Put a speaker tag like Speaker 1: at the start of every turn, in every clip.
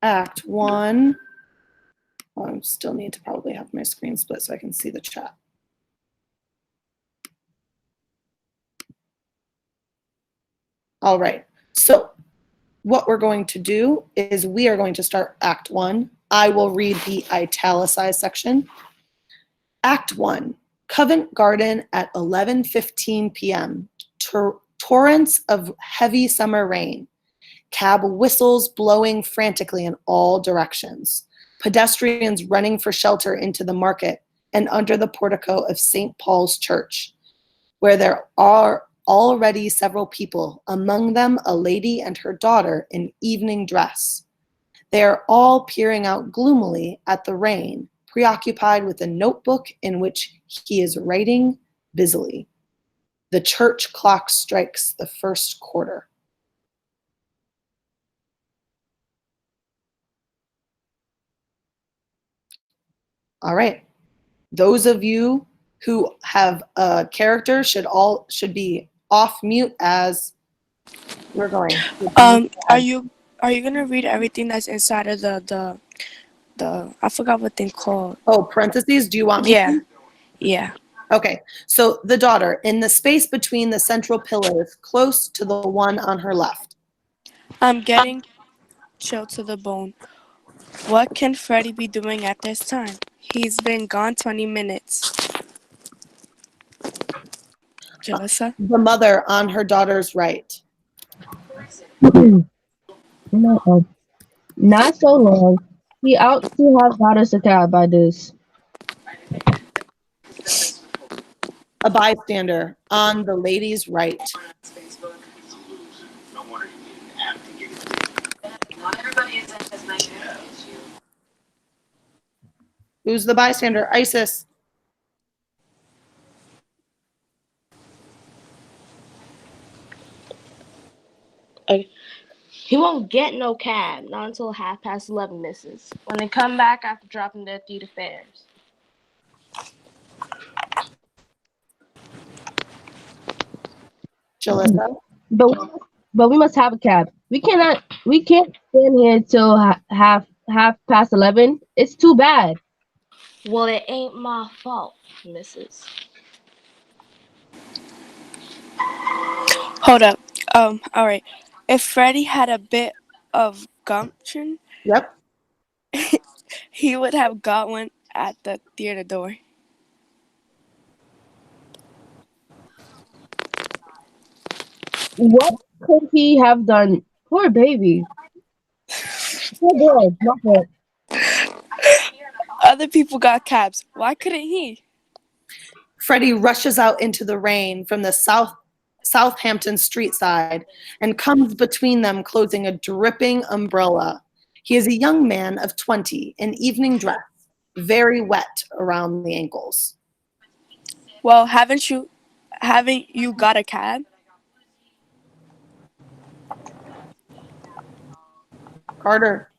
Speaker 1: Act 1. I still need to probably have my screen split so I can see the chat. All right, so what we're going to do is we are going to start Act 1. I will read the italicized section. Act 1, Covent Garden at 11:15 p.m. Torrents of heavy summer rain. Cab whistles blowing frantically in all directions. Pedestrians running for shelter into the market and under the portico of St. Paul's Church, where there are already several people, among them a lady and her daughter in evening dress. They are all peering out gloomily at the rain, preoccupied with a notebook in which he is writing busily. The church clock strikes the first quarter. All right. Those of you who have a character should be off mute as we're going.
Speaker 2: Are you gonna read everything that's inside of the I forgot what they're called.
Speaker 1: Oh, parentheses. Do you want me?
Speaker 2: Yeah. Yeah.
Speaker 1: Okay. So the daughter in the space between the central pillars, close to the one on her left.
Speaker 2: I'm getting chilled to the bone. What can Freddie be doing at this time? He's been gone 20 minutes. Jalissa?
Speaker 1: The mother on her daughter's right.
Speaker 3: No, not so long. He ought to have got us a cab by this.
Speaker 1: A bystander on the lady's right. Who's the bystander? Isis.
Speaker 4: He won't get no cab, not until 11:30, missus. When they come back after dropping their theater fares.
Speaker 1: Jalissa.
Speaker 3: But we must have a cab. We can't stand here till half past 11. It's too bad.
Speaker 4: Well, it ain't my fault, missus.
Speaker 2: Hold up. All right. If Freddie had a bit of gumption,
Speaker 1: Yep.
Speaker 2: he would have got one at the theater door.
Speaker 3: What could he have done? Poor baby. Poor boy. Not good.
Speaker 2: Other people got cabs. Why couldn't he?
Speaker 1: Freddie rushes out into the rain from the Southampton street side and comes between them, closing a dripping umbrella. He is a young man of 20 in evening dress, very wet around the ankles.
Speaker 2: Well, haven't you got a cab?
Speaker 1: Carter.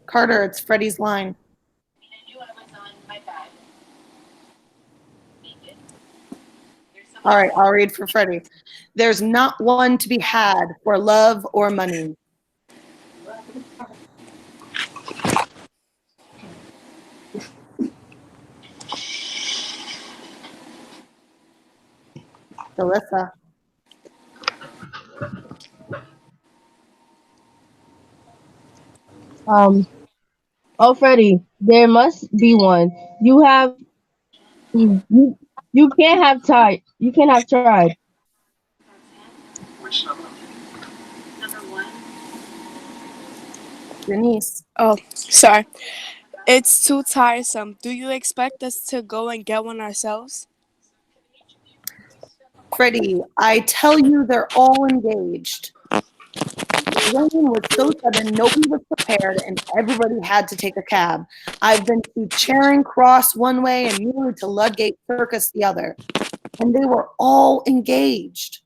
Speaker 1: Carter, it's Freddie's line. All right, I'll read for Freddie. There's not one to be had for love or money. Jalissa.
Speaker 3: Oh, Freddie, there must be one. You can't have tried. You can't have tried.
Speaker 1: Denise.
Speaker 2: Oh, sorry. It's too tiresome. Do you expect us to go and get one ourselves?
Speaker 1: Freddie, I tell you, they're all engaged. The rain was so sudden, nobody was prepared, and everybody had to take a cab. I've been to Charing Cross one way and nearly to Ludgate Circus the other, and they were all engaged.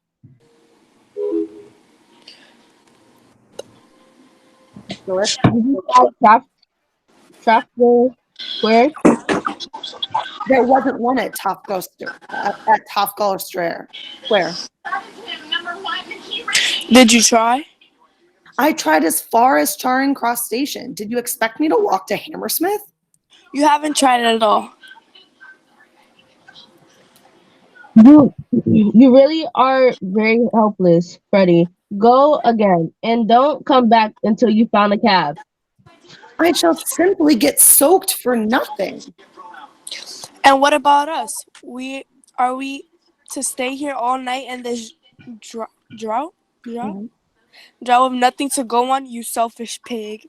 Speaker 3: Trafalgar Square?
Speaker 1: There wasn't one at Tofgall Square.
Speaker 2: Did you try?
Speaker 1: I tried as far as Charing Cross Station. Did you expect me to walk to Hammersmith?
Speaker 2: You haven't tried it at all.
Speaker 3: You really are very helpless, Freddie. Go again and don't come back until you found a cab.
Speaker 1: I shall simply get soaked for nothing.
Speaker 2: And what about us? We to stay here all night in this drought? Drought?
Speaker 1: Mhm.
Speaker 2: Drought with nothing to go on, you selfish pig.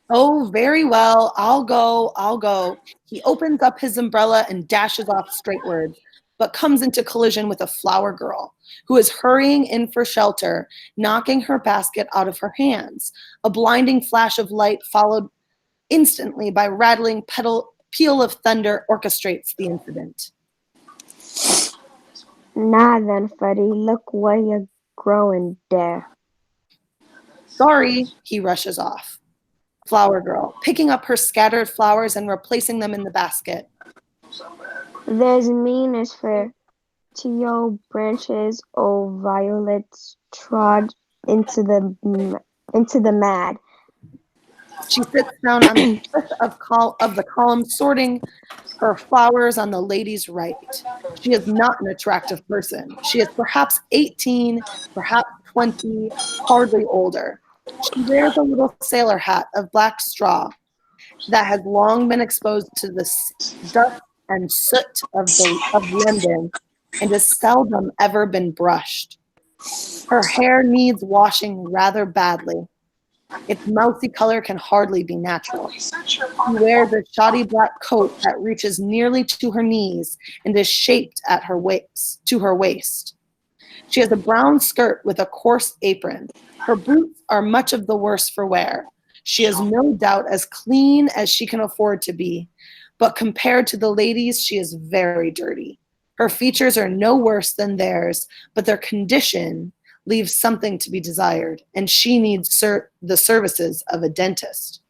Speaker 1: Oh, very well. I'll go. I'll go. He opens up his umbrella and dashes off straightward, but comes into collision with a flower girl who is hurrying in for shelter, knocking her basket out of her hands. A blinding flash of light, followed instantly by rattling peal of thunder, orchestrates the incident.
Speaker 5: Nah then, Freddie, look where you're growing there.
Speaker 1: Sorry, he rushes off. Flower girl, picking up her scattered flowers and replacing them in the basket.
Speaker 5: There's meanness fair to your branches, O violets, trod into the mad.
Speaker 1: She sits down on the foot of the column, sorting her flowers on the lady's right. She is not an attractive person. She is perhaps 18, perhaps 20, hardly older. She wears a little sailor hat of black straw that has long been exposed to the dust and soot of London and has seldom ever been brushed. Her hair needs washing rather badly. Its mousy color can hardly be natural. She wears a shoddy black coat that reaches nearly to her knees and is shaped at her waist, to her waist. She has a brown skirt with a coarse apron. Her boots are much of the worse for wear. She is no doubt as clean as she can afford to be, but compared to the ladies, she is very dirty. Her features are no worse than theirs, but their condition leaves something to be desired, and she needs the services of a dentist.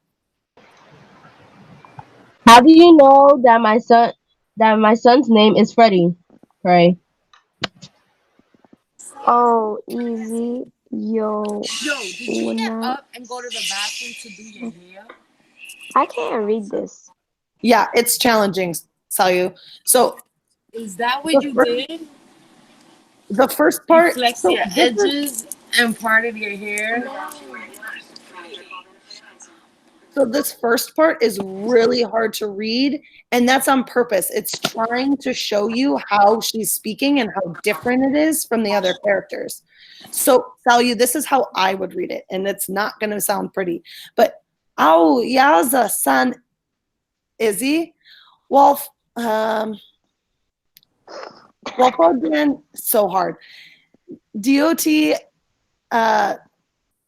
Speaker 3: How do you know that my son's name is Freddie? Right.
Speaker 5: Oh, easy,
Speaker 6: Yo, did you get
Speaker 5: now.
Speaker 6: up and go to the bathroom to do your hair?
Speaker 5: I can't read this.
Speaker 1: Yeah, it's challenging, Sayu. So
Speaker 6: Is that what you did?
Speaker 1: the first
Speaker 6: You
Speaker 1: part,
Speaker 6: flex
Speaker 1: so
Speaker 6: your edges and part of your hair?
Speaker 1: this first part is really hard to read, and that's on purpose. It's trying to show you how she's speaking and how different it is from the other characters. So, Sayu, this is how I would read it, and it's not going to sound pretty. But, au, yaza san Izzy, Wolf, again, so hard. Dot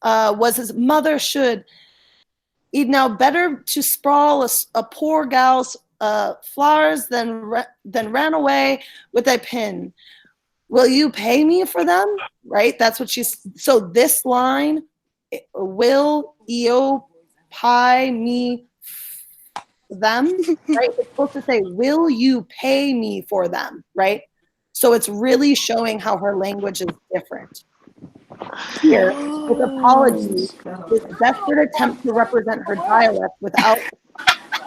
Speaker 1: was his mother should. It now better to sprawl a poor gal's flowers than ran away with a pin. Will you pay me for them? Right? That's what she's. So this line, will you pay me them? Right? It's supposed to say, will you pay me for them? Right? So it's really showing how her language is different. Here, with apology, this desperate attempt to represent her dialect without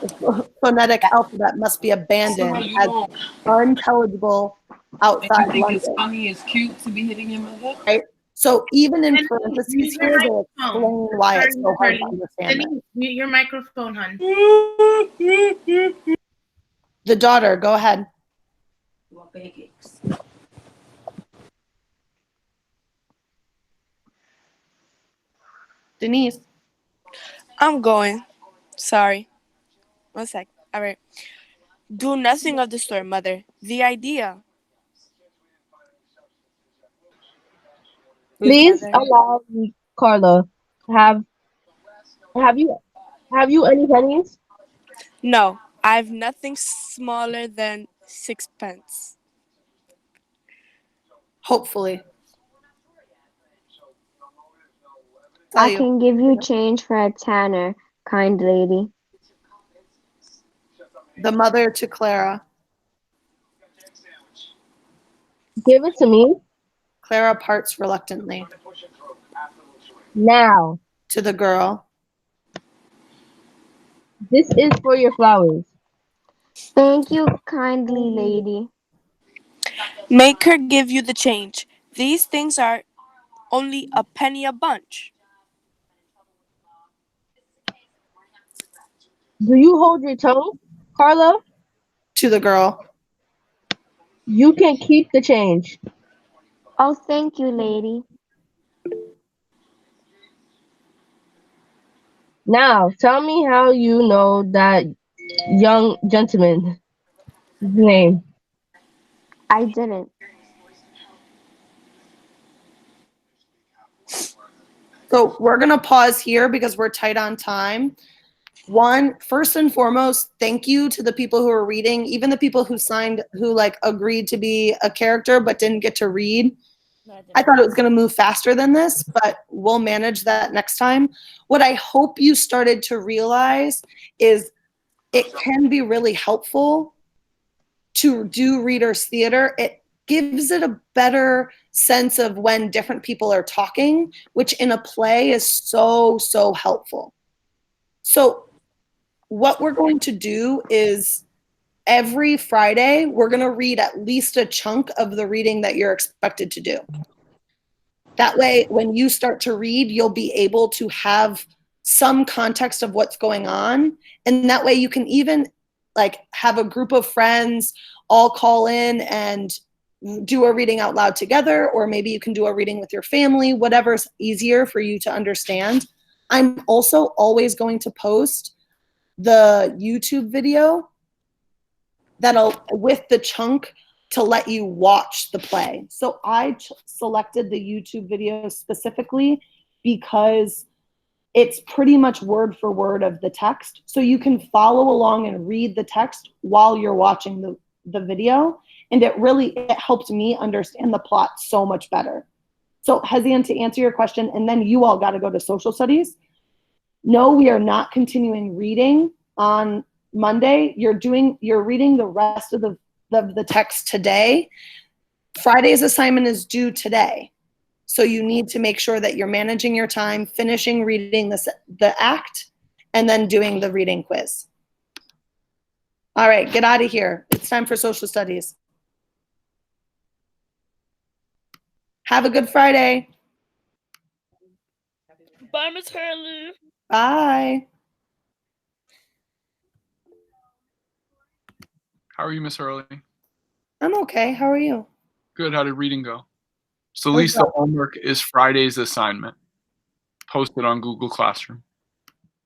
Speaker 1: the phonetic alphabet must be abandoned as unintelligible outside London.
Speaker 6: Funny, it's cute to be hitting your mother.
Speaker 1: Right? So even in parentheses here, they explain why it's so hard to understand.
Speaker 7: Denise, mute your microphone, hon.
Speaker 1: The daughter, go ahead. Denise.
Speaker 2: I'm going. Sorry. 1 sec. All right. Do nothing of the sort, mother. The idea.
Speaker 3: Please
Speaker 2: Mother.
Speaker 3: allow me, Carla. Have have you any pennies?
Speaker 2: No, I've nothing smaller than sixpence.
Speaker 1: Hopefully.
Speaker 5: I can give you change for a tanner, kind lady.
Speaker 1: The mother to Clara.
Speaker 3: Give it to me
Speaker 1: Clara parts reluctantly
Speaker 3: now.
Speaker 1: to the girl.
Speaker 3: This is for your flowers.
Speaker 5: Thank you kindly, lady.
Speaker 2: Make her give you the change. These things are only a penny a bunch.
Speaker 3: Do you hold your tongue, Carla?
Speaker 1: To the girl.
Speaker 3: You can keep the change.
Speaker 5: Oh, thank you, lady.
Speaker 3: Now, tell me how you know that young gentleman's name.
Speaker 5: I didn't.
Speaker 1: So we're going to pause here because we're tight on time. One, first and foremost, thank you to the people who are reading, even the people who signed, who like agreed to be a character but didn't get to read. I thought it was going to move faster than this, but we'll manage that next time. What I hope you started to realize is it can be really helpful to do readers theater. It gives it a better sense of when different people are talking, which in a play is so, so helpful. So what we're going to do is every Friday, we're going to read at least a chunk of the reading that you're expected to do. That way, when you start to read, you'll be able to have some context of what's going on. And that way you can even like have a group of friends all call in and do a reading out loud together, or maybe you can do a reading with your family, whatever's easier for you to understand. I'm also always going to post the YouTube video that'll with the chunk to let you watch the play. So I selected the YouTube video specifically because it's pretty much word for word of the text. So you can follow along and read the text while you're watching the video. And it helped me understand the plot so much better. So Hezian, to answer your question, and then you all got to go to social studies. No, we are not continuing reading on Monday. You're reading the rest of the text today. Friday's assignment is due today. So you need to make sure that you're managing your time, finishing reading the act, and then doing the reading quiz. All right, get out of here. It's time for social studies. Have a good Friday.
Speaker 2: Bye, Miss Hurley.
Speaker 1: Bye.
Speaker 8: How are you, Miss Hurley?
Speaker 1: I'm okay. How are you?
Speaker 8: Good. How did reading go? So, Lisa, homework is Friday's assignment. Posted on Google Classroom.